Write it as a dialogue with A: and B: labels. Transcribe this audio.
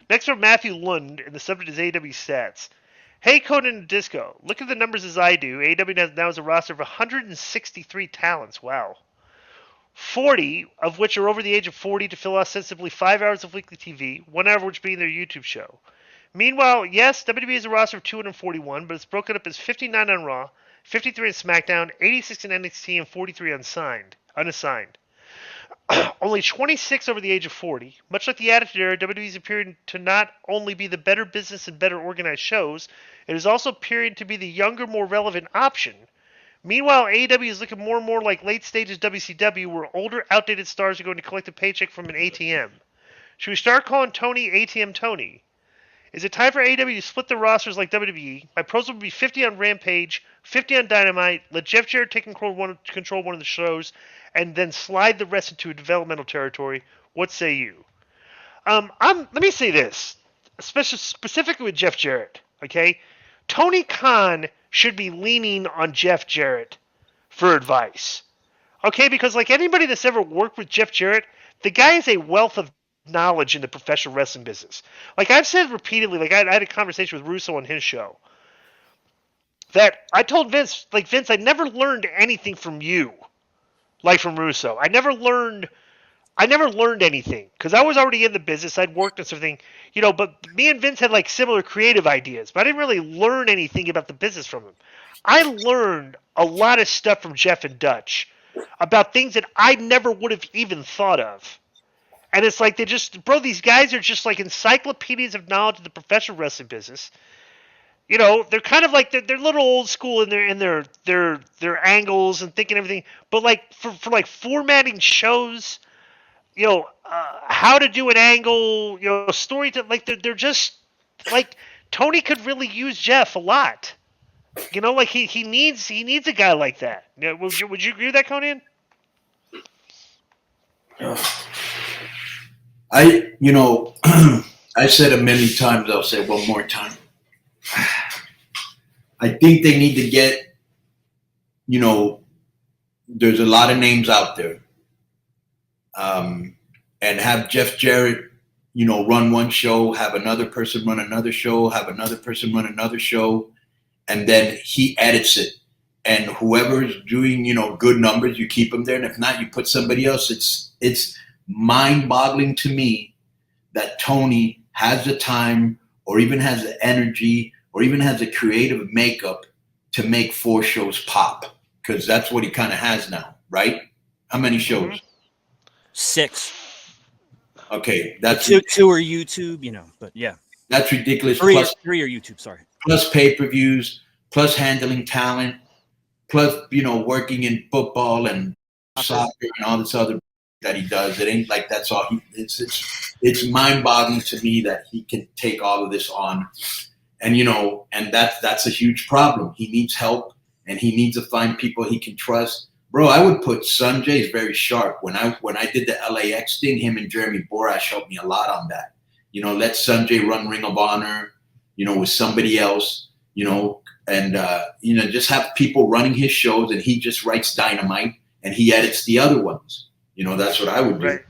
A: Next from Matthew Lund, and the subject is AEW stats. Hey, Konnan and Disco, look at the numbers as I do. AEW now has a roster of 163 talents. Wow. 40 of which are over the age of 40 to fill ostensibly 5 hours of weekly TV, 1 hour of which being their YouTube show. Meanwhile, yes, WWE has a roster of 241, but it's broken up as 59 on Raw, 53 on SmackDown, 86 in NXT, and 43 unassigned. Only 26 over the age of 40. Much like the Attitude Era, WWE is appearing to not only be the better business and better organized shows, it is also appearing to be the younger, more relevant option. Meanwhile, AEW is looking more and more like late stages WCW, where older, outdated stars are going to collect a paycheck from an ATM. Should we start calling Tony ATM Tony? Is it time for AEW to split the rosters like WWE? My pros would be 50 on Rampage, 50 on Dynamite, let Jeff Jarrett take control one of the shows, and then slide the rest into a developmental territory. What say you? Let me say this, specifically with Jeff Jarrett. Okay, Tony Khan should be leaning on Jeff Jarrett for advice. Okay, because like anybody that's ever worked with Jeff Jarrett, the guy is a wealth of knowledge in the professional wrestling business. Like I've said repeatedly, like I had a conversation with Russo on his show, that I told Vince, like, Vince, I never learned anything from you, like from Russo. I never learned anything because I was already in the business. I'd worked on something, but me and Vince had like similar creative ideas, but I didn't really learn anything about the business from him. I learned a lot of stuff from Jeff and Dutch about things that I never would have even thought of. And it's like these guys are just like encyclopedias of knowledge of the professional wrestling business. They're kind of like they're a little old school in their angles and thinking everything. But like for like formatting shows, how to do an angle, story to like they're just like Tony could really use Jeff a lot. Like he needs a guy like that. Would you agree with that, Konnan?
B: I said it many times. I'll say it one more time. I think they need to get, there's a lot of names out there. And have Jeff Jarrett, run one show, have another person run another show, have another person run another show, and then he edits it. And whoever's doing, good numbers, you keep them there. And if not, you put somebody else. It's mind-boggling to me that Tony has the time or even has the energy or even has the creative makeup to make 4 shows pop, because that's what he kind of has now, right? How many shows?
A: Mm-hmm.
C: 6.
B: Okay, that's
C: 2 are YouTube, but yeah,
B: that's ridiculous.
C: 3
B: plus,
C: 3 are YouTube. Sorry.
B: Plus pay-per-views, plus handling talent, plus working in football and soccer and all this other that he does. It ain't like that's all. It's mind-boggling to me that he can take all of this on, and that's a huge problem. He needs help, and he needs to find people he can trust. Bro, I would put Sanjay is very sharp. When I did the LAX thing, him and Jeremy Borash helped me a lot on that. Let Sanjay run Ring of Honor, with somebody else, and just have people running his shows, and he just writes Dynamite and he edits the other ones. That's what I would do.
A: Right.